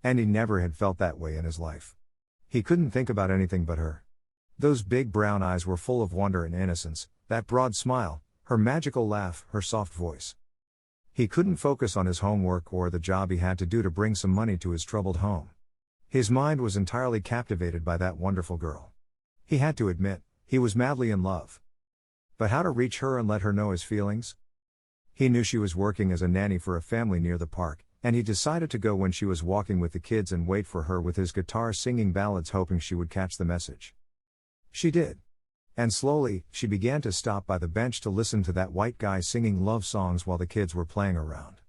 And he never had felt that way in his life. He couldn't think about anything but her. Those big brown eyes were full of wonder and innocence, that broad smile, her magical laugh, her soft voice. He couldn't focus on his homework or the job he had to do to bring some money to his troubled home. His mind was entirely captivated by that wonderful girl. He had to admit, he was madly in love. But how to reach her and let her know his feelings? He knew she was working as a nanny for a family near the park, and he decided to go when she was walking with the kids and wait for her with his guitar singing ballads, hoping she would catch the message. She did. And slowly, she began to stop by the bench to listen to that white guy singing love songs while the kids were playing around.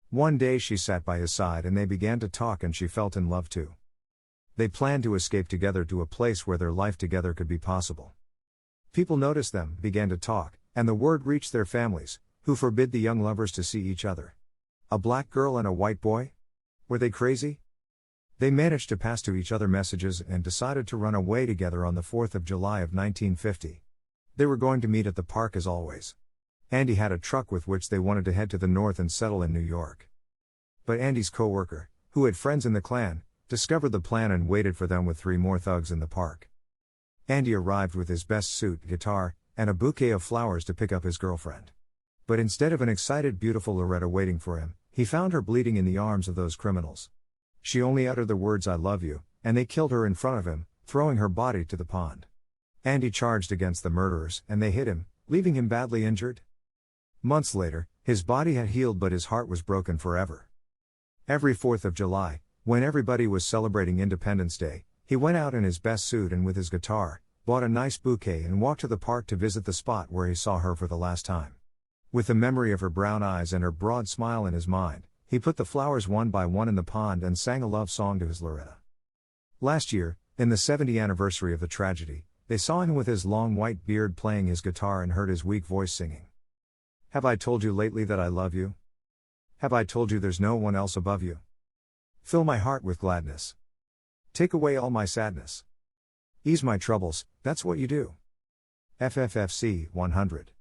One day she sat by his side and they began to talk, and she felt in love too. They planned to escape together to a place where their life together could be possible. People noticed them, began to talk, and the word reached their families, who forbid the young lovers to see each other. A black girl and a white boy? Were they crazy? They managed to pass to each other messages and decided to run away together on the 4th of July of 1950. They were going to meet at the park as always. Andy had a truck with which they wanted to head to the north and settle in New York. But Andy's co-worker, who had friends in the Klan, discovered the plan and waited for them with 3 more thugs in the park. Andy arrived with his best suit, guitar, and a bouquet of flowers to pick up his girlfriend. But instead of an excited, beautiful Loretta waiting for him, he found her bleeding in the arms of those criminals. She only uttered the words "I love you," and they killed her in front of him, throwing her body to the pond. Andy charged against the murderers, and they hit him, leaving him badly injured. Months later, his body had healed, but his heart was broken forever. Every 4th of July, when everybody was celebrating Independence Day, he went out in his best suit and with his guitar, bought a nice bouquet and walked to the park to visit the spot where he saw her for the last time. With the memory of her brown eyes and her broad smile in his mind, he put the flowers one by one in the pond and sang a love song to his Loretta. Last year, in the 70th anniversary of the tragedy, they saw him with his long white beard playing his guitar and heard his weak voice singing. Have I told you lately that I love you? Have I told you there's no one else above you? Fill my heart with gladness. Take away all my sadness. Ease my troubles, that's what you do. FFFC 100.